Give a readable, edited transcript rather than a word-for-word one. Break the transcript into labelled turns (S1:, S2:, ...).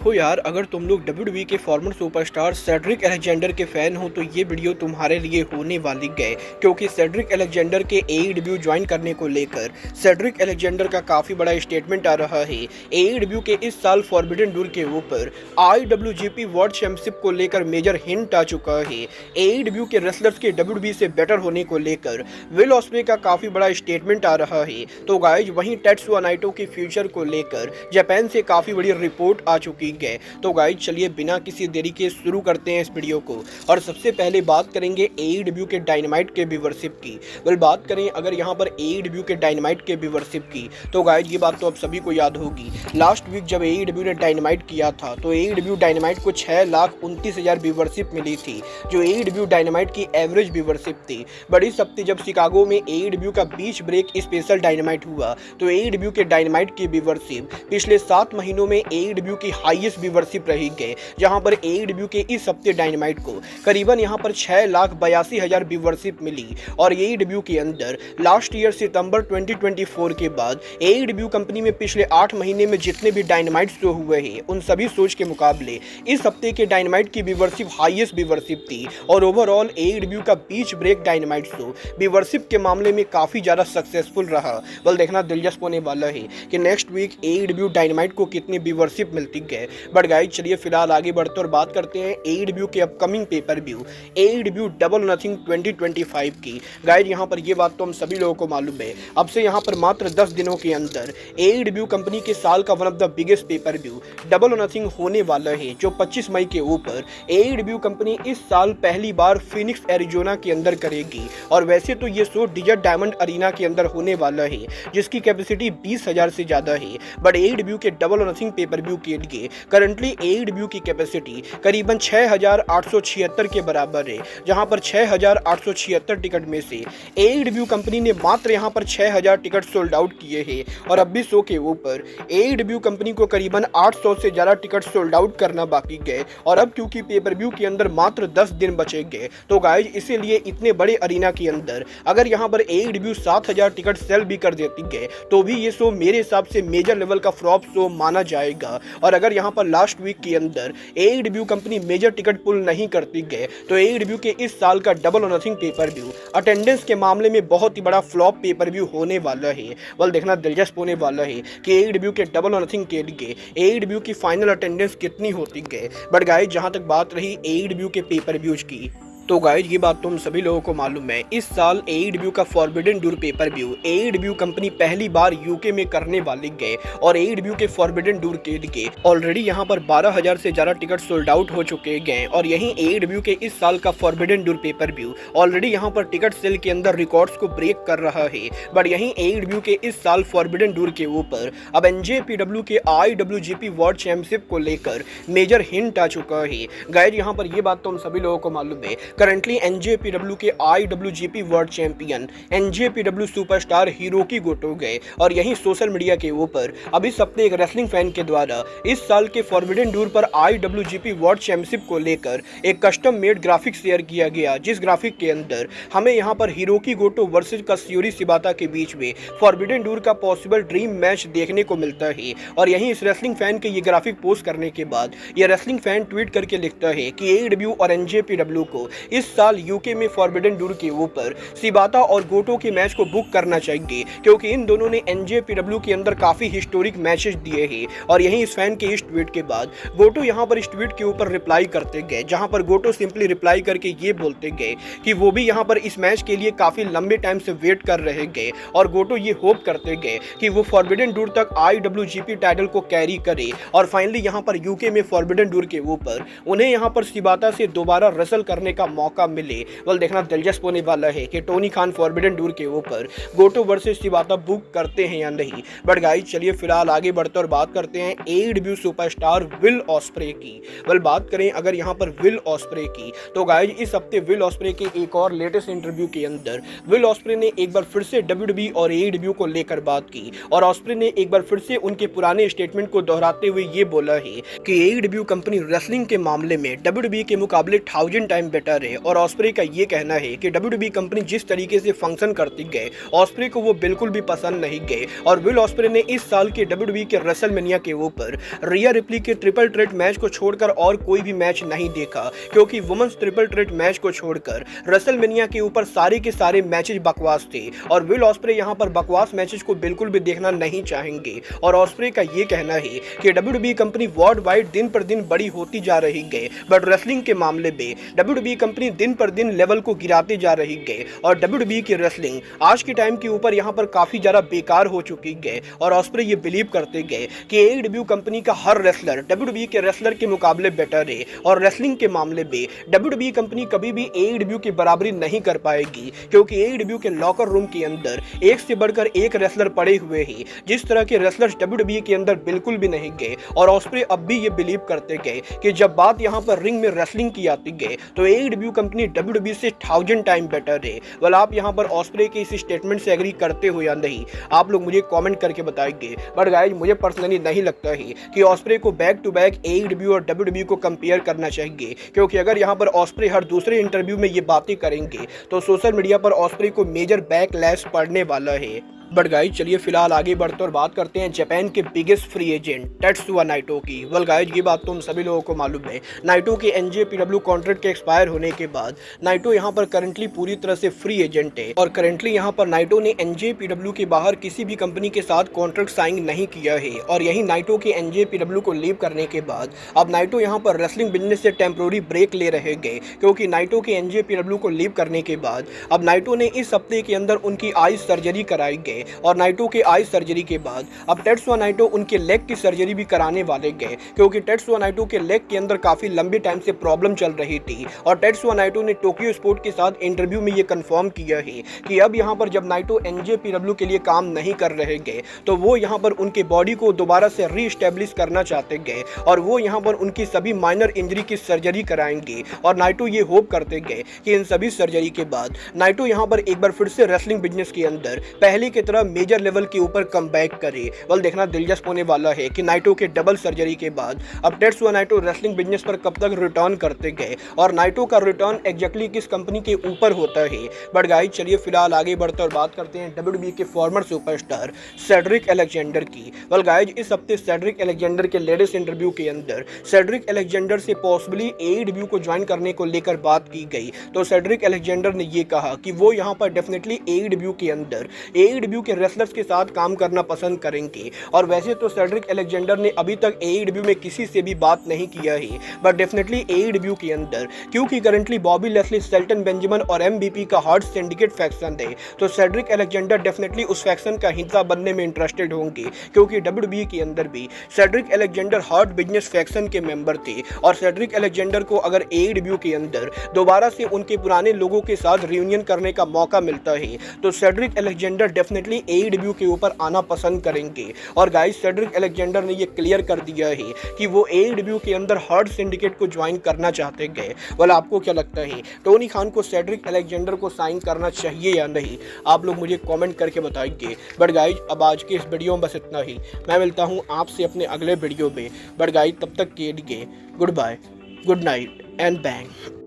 S1: देखो यार, अगर तुम लोग WWE के फॉर्मर सुपरस्टार सेड्रिक अलेक्जेंडर के फैन हो तो ये वीडियो तुम्हारे लिए होने वाली है, क्योंकि सेड्रिक अलेक्जेंडर के AEW ज्वाइन करने को लेकर सेड्रिक अलेक्जेंडर का काफी बड़ा स्टेटमेंट आ रहा है। AEW के इस साल फॉरबिडन डोर के ऊपर IWGP वर्ल्ड चैंपियनशिप को लेकर मेजर हिंट आ चुका है। AEW के रेसलर्स के WWE से बेटर होने को लेकर विल ऑस्प्रे का काफी बड़ा स्टेटमेंट आ रहा है। तो गाइज वहीं टेत्सुया नाइटो के फ्यूचर को लेकर जापान से काफी बड़ी रिपोर्ट आ चुकी है। तो गाइज चलिए बिना किसी देरी के शुरू करते हैं इस वीडियो को। और सबसे पहले बात करेंगे AEW के डायनामाइट के व्यूअरशिप की। बात करें अगर यहाँ पर AEW के डायनामाइट के व्यूअरशिप की, तो गाइज ये बात तो अब सभी को याद होगी। लास्ट वीक जब AEW ने डायनामाइट किया था तो AEW डायनामाइट को 6,29,000 व्यूअरशिप मिली थी, जो AEW डायनामाइट की एवरेज व्यूअरशिप थी। बट इस हफ्ते जब शिकागो में AEW का बीच ब्रेक स्पेशल डायनामाइट हुआ तो AEW के डायनामाइट की व्यूअरशिप पिछले 7 महीनों में AEW की हाईएस्ट व्यूअरशिप रही है, जहां पर AEW के इस हफ्ते डायनामाइट को करीबन यहां पर 6,82,000 व्यूअरशिप मिली। और AEW के अंदर लास्ट ईयर सितंबर 2024 के बाद AEW कंपनी में पिछले 8 महीने में जितने भी डायनामाइट शो हुए हैं उन सभी शोज के मुकाबले इस हफ्ते के डायनामाइट की व्यूअरशिप हाईएस्ट व्यूअरशिप थी। और ओवरऑल AEW का बीच ब्रेक डायनामाइट शो व्यूअरशिप के मामले में काफी ज्यादा सक्सेसफुल रहा। देखना दिलचस्प होने वाला है कि नेक्स्ट वीक AEW डायनामाइट को कितनी व्यूअरशिप मिलती है। बट गाइस चलिए फिलहाल आगे बढ़ते और बात करते हैं AEW के upcoming pay per view AEW double और नथिंग 2025 की। गाइस यहाँ पर ये बात तो हम सभी लोगों को मालूम है, अब से यहाँ पर मात्र 10 दिनों के अंदर AEW कंपनी के साल का one of the biggest pay per view double और नथिंग होने वाला है, जो 25 मई के ऊपर AEW कंपनी इस साल पहली बार फिनिक्स एरिजोना के अंदर करेगी। और वैसे तो ये शो डिजर्ट डायमंड अरीना के अंदर होने वाला है, जिसकी कैपेसिटी 20,000 से ज्यादा है। बट AEW के डबल और नथिंग पेपर व्यू के लिए करंटली AEW की कैपेसिटी करीबन 6,876 के बराबर है, जहां पर 6,876 टिकट में से AEW कंपनी ने मात्र यहां पर 6,000 टिकट सोल्ड आउट किए हैं। और अब भी शो के ऊपर AEW कंपनी को करीबन 800 से ज्यादा टिकट सोल्ड आउट करना बाकी गए। और अब क्योंकि पेपर व्यू के अंदर मात्र 10 दिन बचे गए, तो गाइज इसीलिए इतने बड़े अरीना के अंदर अगर यहां पर AEW 7,000 टिकट सेल भी कर देती है तो भी ये शो मेरे हिसाब से मेजर लेवल का फ्लॉप शो माना जाएगा। और अगर यहाँ पर लास्ट वीक के अंदर AEW कंपनी मेजर टिकट पुल नहीं करती है तो AEW के इस साल का डबल और नथिंग पेपर व्यू अटेंडेंस के मामले में बहुत ही बड़ा फ्लॉप पेपर व्यू होने वाला है। देखना दिलचस्प होने वाला है कि AEW के डबल और नथिंग के लिए AEW की फाइनल अटेंडेंस कितनी होती है। बट गाइस जहाँ तक बात रही AEW के पेपर व्यूज की, तो गाइज ये बात तुम सभी लोगों को मालूम है, इस साल AEW का forbidden door pay per view AEW company पहली बार UK में करने वाली है। और AEW के फॉरबिडन डोर के लिए ऑलरेडी यहाँ पर 12,000 से ज्यादा टिकट सोल्ड आउट हो चुके हैं। और यहीं AEW के इस साल का forbidden door pay per view already यहाँ पर टिकट सेल के अंदर रिकॉर्ड्स को ब्रेक कर रहा है। बट यहीं AEW के इस साल फॉरबिडन डोर के ऊपर अब NJPW के IWGP वर्ल्ड चैंपियनशिप को लेकर मेजर हिंट आ चुका है। गाइज यहाँ पर ये बात तो हम सभी लोगों को मालूम है, करंटली NJPW के IWGP world champion NJPW superstar Hiroki Goto गए। और यहीं सोशल मीडिया के ऊपर अब इस हफ्ते एक रेसलिंग फैन के द्वारा इस साल के फॉरबिडन डोर पर IWGP वर्ल्ड चैंपियनशिप को लेकर एक कस्टम मेड ग्राफिक शेयर किया गया, जिस ग्राफिक के अंदर हमें यहाँ पर हिरोकी गोटो वर्सेस कात्सुयोरी शिबाता के बीच में फॉरबिडन डोर का पॉसिबल ड्रीम मैच देखने को मिलता है। और यहीं इस रेसलिंग फैन के ये ग्राफिक पोस्ट करने के बाद ये रेसलिंग फैन ट्वीट करके लिखता है कि AEW और NJPW को इस साल UK में फॉरबिडन डोर के ऊपर शिबाता और गोटो के मैच को बुक करना चाहिए, क्योंकि इन दोनों ने NJPW के अंदर काफी हिस्टोरिक मैचेस दिए हैं। और यहीं इस फैन के इस ट्वीट के बाद गोटो यहां पर इस ट्वीट के ऊपर रिप्लाई करते गए, जहां पर गोटो सिंपली रिप्लाई करके ये बोलते गए कि वो भी यहां पर इस मैच के लिए काफी लंबे टाइम से वेट कर रहे गए। और गोटो ये होप करते गए कि वो फॉरबिडन डोर तक IWGP टाइटल को कैरी करे और फाइनली यहां पर UK में फॉरबिडन डोर के ऊपर उन्हें यहां पर शिबाता से दोबारा रेसल करने का मौका मिले। देखना दिलचस्प होने वाला है कि टोनी खान फॉरबिडन डोर के ऊपर गोटो वर्सेस शिबाता बुक करते हैं या नहीं। बट गाइस चलिए फिलहाल आगे बढ़ते और बात करते हैं AEW सुपरस्टार विल ऑस्प्रे की। बात करें अगर यहाँ पर विल ऑस्प्रे की, तो गाइस इस हफ्ते विल ऑस्प्रे के एक और लेटेस्ट इंटरव्यू के अंदर विल ऑस्प्रे ने एक बार फिर से WWE और AEW को लेकर बात की। और ऑस्प्रे ने एक बार फिर से उनके पुराने स्टेटमेंट को दोहराते हुए ये बोला है कि AEW कंपनी रेसलिंग के मामले में WWE के मुकाबले 1000 टाइम बेटर बेटर है और ऑस्प्रे का ये कहना है कि WWE कंपनी जिस तरीके से फंक्शन करती गए ऑस्प्रे को वो बिल्कुल भी पसंद नहीं गए और विल ऑस्प्रे ने इस साल के WWE के रेसलमेनिया के ऊपर रिया रिप्ली के ट्रिपल थ्रेट मैच को छोड़कर और कोई भी मैच नहीं देखा, क्योंकि वुमेन्स ट्रिपल थ्रेट मैच को छोड़कर रेसलमेनिया के ऊपर सारे के सारे मैचेस बकवास थे और विल ऑस्प्रे यहां पर बकवास मैचेस को बिल्कुल भी देखना नहीं चाहेंगे। और ऑस्प्रे का ये कहना है कि WWE कंपनी वर्ल्ड वाइड दिन पर दिन बड़ी होती जा रही है, बट रेसलिंग के मामले में WWE कंपनी दिन पर दिन लेवल को गिराते जा रही है और WWE की रेसलिंग आज के टाइम के ऊपर यहां पर काफी ज्यादा बेकार हो चुकी है। और ऑस्प्रे ये बिलीव करते गए कि AEW कंपनी का हर रेसलर WWE के रेसलर के मुकाबले बेटर है और रेसलिंग के मामले में WWE कंपनी कभी भी AEW की बराबरी नहीं कर पाएगी, क्योंकि AEW के लॉकर रूम के अंदर एक से बढ़कर एक रेसलर पड़े हुए हैं, जिस तरह के रेसलर्स WWE के अंदर बिल्कुल भी नहीं गए। और ऑस्प्रे अब भी ये बिलीव करते गए कि जब बात यहाँ पर रिंग में रेसलिंग की आती गए तो AEW कंपनी WWE से 1000 टाइम बेटर है। वेल, आप यहाँ पर ऑस्प्रे के इस स्टेटमेंट से एग्री करते हो या नहीं, आप लोग मुझे कमेंट करके बताएंगे। बट गाइस, मुझे पर्सनली नहीं लगता है कि ऑस्प्रे को बैक टू बैक AEW और WWE को कंपेयर करना चाहिए, क्योंकि अगर यहाँ पर ऑस्प्रे हर दूसरे इंटरव्यू में ये बातें करेंगे तो सोशल मीडिया पर ऑस्प्रे को मेजर बैकलैश पड़ने वाला है। बट गाइज, चलिए फिलहाल आगे बढ़ते और बात करते हैं जापान के बिगेस्ट फ्री एजेंट तेत्सुया नाइटो की। वेल गाइज, ये बात तो हम सभी लोगों को मालूम है, नाइटो के NJPW कॉन्ट्रैक्ट के एक्सपायर होने के बाद नाइटो यहाँ पर करंटली पूरी तरह से फ्री एजेंट है और करंटली यहाँ पर नाइटो ने NJPW के बाहर किसी भी कंपनी के साथ कॉन्ट्रैक्ट साइन नहीं किया है। और यही नाइटो के NJPW को लीव करने के बाद अब नाइटो यहाँ पर रेसलिंग बिजनेस से टेम्प्रोरी ब्रेक ले रहे गए, क्योंकि नाइटो के NJPW को लीव करने के बाद अब नाइटो ने इस हफ्ते के अंदर उनकी आई सर्जरी कराई गई और नाइटो के आई सर्जरी के बाद अब तेत्सुया नाइटो उनके लेग की सर्जरी भी कराने वाले गए, क्योंकि तेत्सुया नाइटो के लेग के अंदर काफी लंबे टाइम से प्रॉब्लम चल रही थी। और तेत्सुया नाइटो ने टोक्यो स्पोर्ट के साथ इंटरव्यू में ये कंफर्म किया है कि अब यहाँ पर जब नाइटो NJPW के लिए काम नहीं कर रहे गए तो वो यहाँ पर उनके बॉडी को दोबारा से रीस्टेब्लिश करना चाहते गए और वो यहाँ पर उनकी सभी माइनर इंजरी की सर्जरी कराएंगे। और नाइटो ये होप करते गए कि इन सभी सर्जरी के बाद नाइटो यहाँ पर एक बार फिर से रेसलिंग बिजनेस के अंदर पहले की तरह मेजर लेवल के ऊपर कम बैक करे। वेल, देखना दिलचस्प होने वाला है कि नाइटो के डबल सर्जरी के बाद अब तेत्सुया नाइटो रेसलिंग बिजनेस पर कब तक रिटर्न करते गए और नाइटो का रिटर्न एग्जैक्टली किस कंपनी के ऊपर होता है। बट गाइस, चलिए फिलहाल आगे बढ़ते और बात करते हैं WWE के फॉर्मर सुपरस्टार सेड्रिक अलेक्जेंडर की। वेल गाइस, इस हफ्ते सेड्रिक अलेक्जेंडर के लेटेस्ट इंटरव्यू के अंदर सेड्रिक अलेक्जेंडर से पॉसिबली AEW को ज्वाइन करने को लेकर बात की गई तो सेड्रिक अलेक्जेंडर ने ये कहा कि वो यहाँ पर डेफिनेटली AEW के अंदर AEW के रेसलर्स के साथ काम करना पसंद करेंगे। और वैसे तो सेड्रिक अलेक्जेंडर ने अभी तक AEW में किसी से भी बात नहीं किया है, बट डेफिनेटली AEW के अंदर क्योंकि currently Bobby Lashley, Shelton Benjamin और MVP का हार्ट सिंडिकेट फैक्शन है, तो सेड्रिक अलेक्जेंडर डेफिनेटली उस फैक्शन का हिस्सा बनने में इंटरेस्टेड होंगे, क्योंकि WWE के अंदर भी Cedric Alexander Hart Business faction के मेंबर थे। और सेड्रिक अलेक्जेंडर को अगर AEW के अंदर दोबारा से उनके पुराने लोगों के साथ रियूनियन करने का मौका मिलता है तो सेड्रिक अलेक्जेंडर डेफिनेटली AEW के ऊपर आना पसंद करेंगे। और गाइस, सेड्रिक अलेक्जेंडर ने ये क्लियर कर दिया है कि वो AEW के अंदर हार्ट सिंडिकेट को ज्वाइन करना चाहते गए। वेल, आपको क्या लगता है, टोनी खान को सेड्रिक अलेक्जेंडर को साइन करना चाहिए या नहीं? आप लोग मुझे कमेंट करके बताएंगे। बट गाइस, अब आज के इस वीडियो में बस इतना ही। मैं मिलता हूँ आपसे अपने अगले वीडियो में। बट गाइस, तब तक के लिए goodbye, good night and bang.